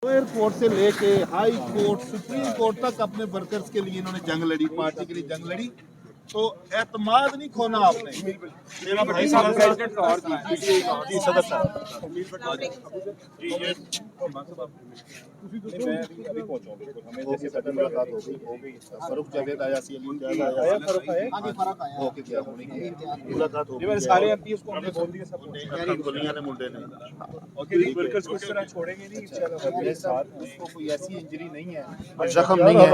Airport से लेके high court supreme court तक अपने वर्कर्स के लिए इन्होंने जंग लड़ी, पार्टी के लिए जंग लड़ी। तो एतमाद नहीं खोना आपने। मेरा भाई साहब जी सदर साहब अभी पहुंचाऊंगा, हमें जैसे सदर मुलाकात हो गई फरूख जावेद आया, सी अली आया, होके गया, होने की मुलाकात हो गई। सारे एमपी उसको हमने बोल दिया, सब गोलियां ने मुंडे ने वर्कर्स को इस तरह छोड़ेंगे नहीं इंशाल्लाह। उसको कोई ऐसी इंजरी नहीं है, जख्म नहीं है,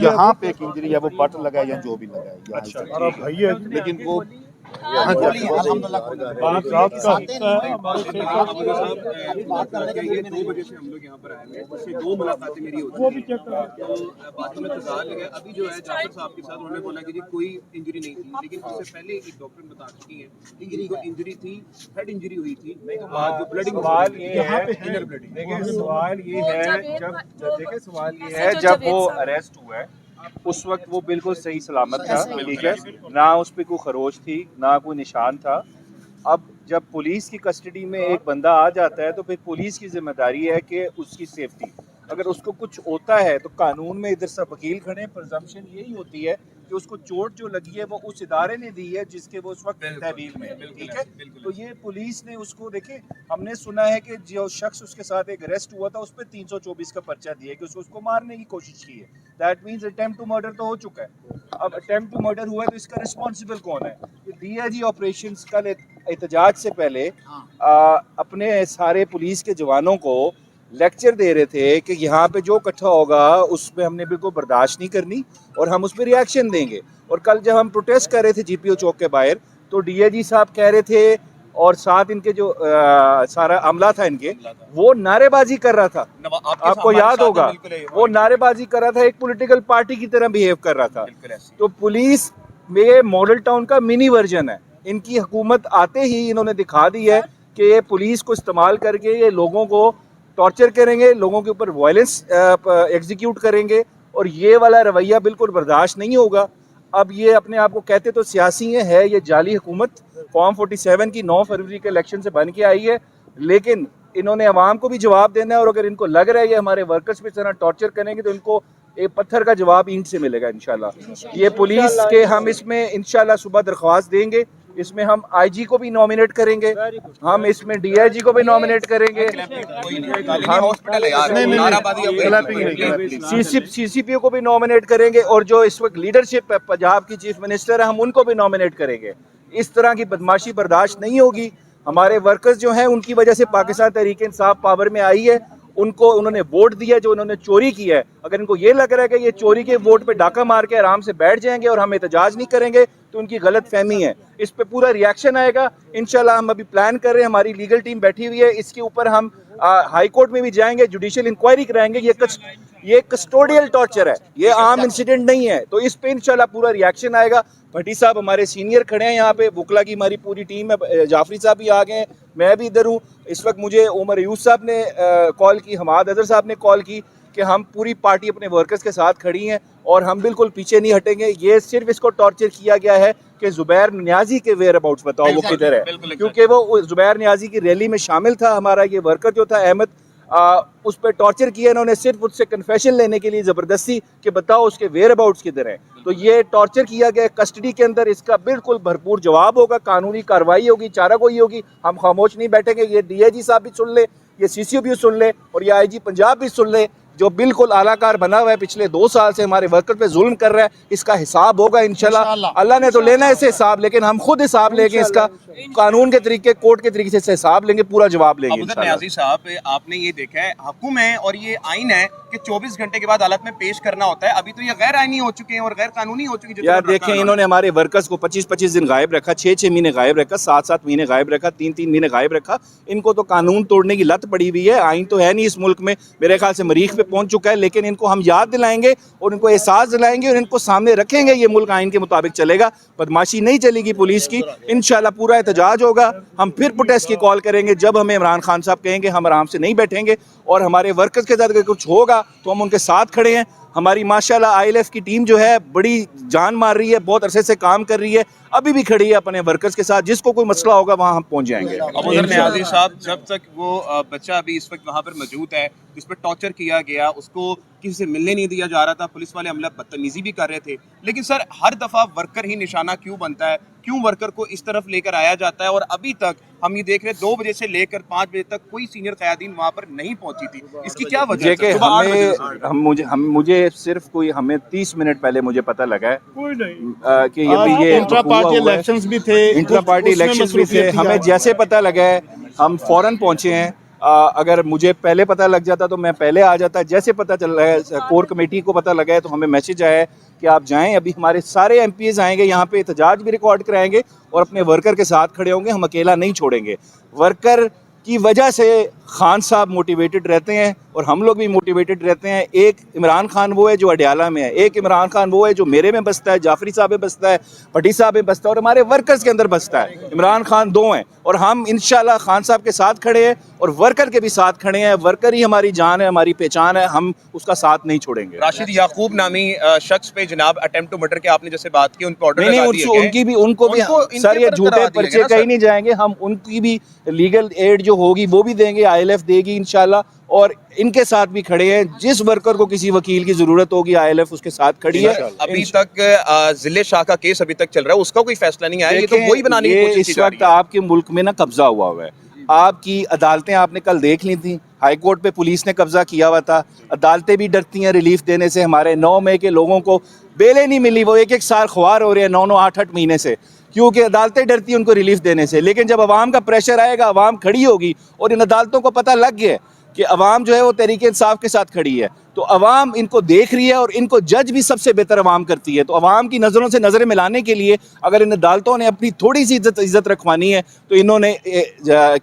यहाँ पे एक इंजरी है, वो बट लगा है या जो भी लगा है, अच्छा भाई है, लेकिन वो यहाँ बात करने के लिए 2 बजे से हम लोग यहाँ पर आए हैं, उससे 2 मुलाकातें मेरी होती हैं, तो बातों में तजाल है। अभी जो है जाफर साहब के साथ उन्होंने बोला कि जी कोई इंजरी नहीं थी, लेकिन उससे पहले एक डॉक्टर बता चुकी है कि इनको इंजरी थी, हेड इंजरी हुई थी, जो ब्लडिंग सवाल ये है, देखिए सवाल ये है जब वो अरेस्ट हुआ है उस वक्त वो बिल्कुल सही सलामत था, ठीक है, ना उस पर कोई खरोच थी, ना कोई निशान था। अब जब पुलिस की कस्टडी में एक बंदा आ जाता है तो फिर पुलिस की जिम्मेदारी है कि उसकी सेफ्टी, अगर उसको कुछ होता है तो कानून में इधर सब वकील खड़े, प्रिजम्पशन यही होती है कि उसको चोट जो लगी है वो उस इदारे ने दी है जिसके वो उस वक्त तहवील में है, ठीक है। तो ये पुलिस ने उसको, देखे हमने सुना है कि जो शख्स उसके साथ एक अरेस्ट हुआ था उस पर 324 का पर्चा दिया कि उसको मारने की कोशिश की है, that means attempt to murder तो हो चुका है। अब अटेम्प्ट टू मर्डर हुआ है तो इसका रिस्पॉन्सिबल कौन है? डीआईजी ऑपरेशंस कल एहतजाज से पहले अपने सारे पुलिस के जवानों को लेक्चर दे रहे थे कि यहाँ पे जो इकट्ठा होगा उसमें हमने बिल्कुल बर्दाश्त नहीं करनी और हम उस पर रिएक्शन देंगे। और कल जब हम प्रोटेस्ट कर रहे थे जीपीओ चौक के बाहर तो डीआईजी साहब कह रहे थे और साथ इनके जो सारा अमला था इनके, वो नारेबाजी कर रहा था, आपको याद होगा, वो नारेबाजी कर रहा था, एक पॉलिटिकल पार्टी की तरह बिहेव कर रहा था। तो पुलिस में मॉडल टाउन का मिनी वर्जन है। इनकी हुकूमत आते ही इन्होंने दिखा दी है कि ये पुलिस को इस्तेमाल करके ये लोगों को टॉर्चर करेंगे, लोगों के ऊपर वायलेंस एग्जीक्यूट करेंगे और ये वाला रवैया बिल्कुल बर्दाश्त नहीं होगा। अब ये अपने आप को कहते तो सियासी है, ये जाली हुकूमत फॉर्म 47 की 9 फरवरी के इलेक्शन से बन के आई है, लेकिन इन्होंने अवाम को भी जवाब देना है और अगर इनको लग रहा है ये हमारे वर्कर्स पे इस तरह टॉर्चर करेंगे तो इनको एक पत्थर का जवाब ईंट से मिलेगा इंशाल्लाह। ये पुलिस के हम इसमें इंशाल्लाह सुबह दरख्वास्त देंगे, इसमें हम आईजी को भी नॉमिनेट करेंगे, हम इसमें डीआईजी को भी नॉमिनेट करेंगे, सीसीपीओ को भी नॉमिनेट करेंगे और जो इस वक्त लीडरशिप है पंजाब की चीफ मिनिस्टर है हम उनको भी नॉमिनेट करेंगे। इस तरह की बदमाशी बर्दाश्त नहीं होगी। हमारे वर्कर्स जो हैं उनकी वजह से पाकिस्तान तहरीक इंसाफ पावर में आई है, उनको उन्होंने वोट दिया जो उन्होंने चोरी किया है। अगर इनको ये लग रहा है कि ये चोरी के वोट पे डाका मार के आराम से बैठ जाएंगे और हम एहतजाज नहीं करेंगे तो उनकी गलत फहमी है। इस पे पूरा रिएक्शन आएगा इंशाल्लाह। हम अभी प्लान कर रहे हैं, हमारी लीगल टीम बैठी हुई है, इसके ऊपर हम हाई कोर्ट में भी जाएंगे, जुडिशियल इंक्वायरी कराएंगे। ये कस्टोडियल टॉर्चर है, ये आम इंसिडेंट नहीं है, तो इस पे इंशाल्लाह पूरा रिएक्शन आएगा। भट्टी साहब हमारे सीनियर खड़े हैं यहाँ पे, बुकला की हमारी पूरी टीम है, जाफरी साहब भी आ गए हैं, मैं भी इधर हूँ। इस वक्त मुझे उमर यूस साहब ने कॉल की, हमाद अजहर साहब ने कॉल की कि हम पूरी पार्टी अपने वर्कर्स के साथ खड़ी हैं और हम बिल्कुल पीछे नहीं हटेंगे। ये सिर्फ इसको टॉर्चर किया गया है कि जुबैर नियाजी के वेयर अबाउट्स बताओ वो किधर है, क्योंकि वो जुबैर नियाजी की रैली में शामिल था। हमारा ये वर्कर जो था अहमद, उस पर टॉर्चर किया इन्होंने सिर्फ उससे कन्फेशन लेने के लिए ज़बरदस्ती कि बताओ उसके वेयर अबाउट्स किधर हैं। तो ये टॉर्चर किया गया कस्टडी के अंदर, इसका बिल्कुल भरपूर जवाब होगा, कानूनी कार्रवाई होगी, चारागोई होगी। हम खामोश नहीं बैठेंगे। ये डीआईजी साहब भी सुन ले, ये सीसीओ भी सुन ले और ये आईजी पंजाब भी सुन ले, जो बिल्कुल आलाकार बना हुआ है, पिछले 2 साल से हमारे वर्कर पे जुल्म कर रहा है। इसका हिसाब होगा इंशाल्लाह। अल्लाह ने तो लेना है इसे हिसाब, लेकिन हम खुद हिसाब लेंगे इसका, कानून के तरीके, कोर्ट के तरीके से हिसाब लेंगे, पूरा जवाब लेंगे इंशाल्लाह। नियाज़ी साहब, आपने ये देखा है हुक्म है और ये आइन है कि 24 घंटे के बाद अदालत में पेश करना होता है। अभी तो ये गैर आइनी हो चुके हैं और गैर कानूनी हो चुके हैं। यार देखें, इन्होंने हमारे वर्कर्स को 25-25 दिन गायब रखा, 6-6 महीने गायब रखा, 7-7 महीने गायब रखा, 3-3 महीने गायब रखा। इनको तो कानून तोड़ने की लत पड़ी हुई है। आइन तो है नहीं इस मुल्क में, मेरे ख्याल से मरीख पे पहुंच चुका है, लेकिन इनको हम याद दिलाएंगे और इनको एहसास दिलाएंगे और इनको सामने रखेंगे। ये मुल्क आइन के मुताबिक चलेगा, बदमाशी नहीं चलेगी पुलिस की। इंशाल्लाह पूरा एहतजाज होगा। हम फिर प्रोटेस्ट की कॉल करेंगे जब हमें इमरान खान साहब कहेंगे, हम आराम से नहीं बैठेंगे और हमारे वर्कर्स के साथ अगर कुछ होगा तो हम उनके साथ खड़े हैं। हमारी माशाल्लाह आईएलएफ की टीम जो है बड़ी जान मार रही है, बहुत अरसे से काम कर रही है, अभी भी खड़ी है अपने वर्कर्स के साथ। जिसको कोई मसला होगा वहाँ हम पहुँच जाएंगे। अब उधर न्याजी साहब, जब तक वो बच्चा अभी इस वक्त वहाँ पर मौजूद है जिस पर टॉर्चर किया गया, उसको किसी से मिलने नहीं दिया जा रहा था, पुलिस वाले अमला बदतमीजी भी कर रहे थे, लेकिन सर हर दफा वर्कर ही निशाना क्यों बनता है? क्यों वर्कर को इस तरफ लेकर आया जाता है? और अभी तक हम ये देख रहे हैं 2 बजे से लेकर 5 बजे तक कोई सीनियर क़यादीन वहाँ पर नहीं पहुंची थी। इसकी क्या वजह है? सुबह 8 बजे से। मुझे सिर्फ कोई हमें 30 मिनट पहले मुझे पता लगा है कि ये इंट्रा पार्टी इलेक्शंस भी थे, इंट्रा पार्टी इलेक्शंस भी थे। हमें जैसे पता लगा है हम फौरन पहुंचे हैं। अगर मुझे पहले पता लग जाता तो मैं पहले आ जाता। जैसे पता चल रहा है कोर कमेटी को पता लगा है तो हमें मैसेज आया है कि आप जाएं। अभी हमारे सारे एमपीज़ आएंगे यहाँ पे, एहतजाज भी रिकॉर्ड कराएंगे और अपने वर्कर के साथ खड़े होंगे। हम अकेला नहीं छोड़ेंगे। वर्कर की वजह से खान साहब मोटिवेटेड रहते हैं और हम लोग भी मोटिवेटेड रहते हैं। एक इमरान खान वो है जो अडयाला में है, एक इमरान खान वो है जो मेरे में बसता है, जाफरी साहब में बसता है, भट्टी साहब में बसता है और हमारे वर्कर्स के अंदर बसता है। इमरान खान 2 हैं और हम इंशाल्लाह खान साहब के साथ खड़े हैं और वर्कर के भी साथ खड़े हैं। वर्कर ही हमारी जान है, हमारी पहचान है, हम उसका साथ नहीं छोड़ेंगे। राशिद याकूब नामी शख्स पे जनाब अटेम्प्ट टू मर्डर के आपने जैसे बात की, उन पे ऑर्डर नहीं लगा नहीं दिए गए। उनको भी सर ये झूठे पर्चे कहीं नहीं जाएंगे। हम उनकी भी लीगल एड जो होगी वो भी देंगे, आईएलएफ देगी इंशाल्लाह। और इनके साथ भी खड़े हैं। जिस वर्कर को किसी वकील की जरूरत होगी आईएलएफ उसके साथ खड़ी है। अभी तक जिले शाह का केस अभी तक चल रहा है, उसका कोई फैसला नहीं आया। ये तो वही बनाने की कोशिश की इस जा वक्त रही है। आपके मुल्क में ना कब्जा हुआ है। आपकी अदालतें आपने कल देख ली थी, हाई कोर्ट पे पुलिस ने कब्जा किया हुआ था। अदालतें भी डरती हैं रिलीफ देने से। हमारे 9 मई के लोगों को बेलें नहीं मिली, वो 1-1 साल ख्वार हो रहे हैं 9-9, 8-8 महीने से, क्योंकि अदालतें डरती हैं उनको रिलीफ देने से। लेकिन जब अवाम का प्रेशर आएगा, अवाम खड़ी होगी और इन अदालतों को पता लग गया कि अवाम जो है वो तहरीके इंसाफ के साथ खड़ी है, तो अवाम इनको देख रही है और इनको जज भी सबसे बेहतर अवाम करती है। तो अवाम की नज़रों से नज़रें मिलाने के लिए अगर इन अदालतों ने अपनी थोड़ी सी इज्जत रखवानी है तो इन्होंने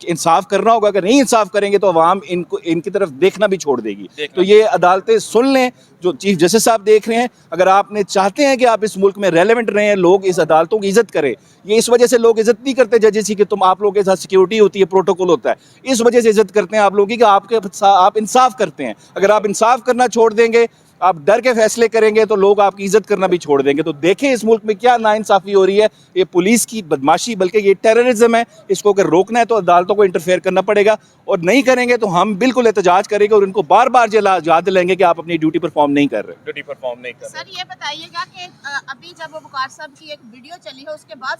इंसाफ करना होगा। अगर नहीं इंसाफ करेंगे तो अवाम इनको इनकी तरफ देखना भी छोड़ देगी। तो ये अदालतें सुन लें जो चीफ जस्टिस साहब देख रहे हैं। अगर आपने चाहते हैं कि आप इस मुल्क में रेलेवेंट रहें, लोग इस अदालतों की इज्जत करें। ये इस वजह से लोग इज्जत नहीं करते जजेस की कि तुम आप लोगों के साथ सिक्योरिटी होती है, प्रोटोकॉल होता है। इस वजह से इज्जत करते हैं आप लोगों की कि आप इंसाफ करते हैं। अगर आप इंसाफ करना छोड़ देंगे, आप डर के फैसले करेंगे तो लोग आपकी इज्जत करना भी छोड़ देंगे। तो देखें इस मुल्क में क्या नाइंसाफी हो रही है। ये पुलिस की बदमाशी बल्कि ये टेररिज्म है। इसको अगर रोकना है तो अदालतों को इंटरफेयर करना पड़ेगा और नहीं करेंगे तो हम बिल्कुल एहतजाज करेंगे और इनको बार बार याद दिलाएंगे कि आप अपनी ड्यूटी परफॉर्म नहीं कर रहे। ड्यूटी परफॉर्म नहीं कर रहे। सर ये बताइएगा कि अभी जब वकार साहब की एक वीडियो चली है उसके बाद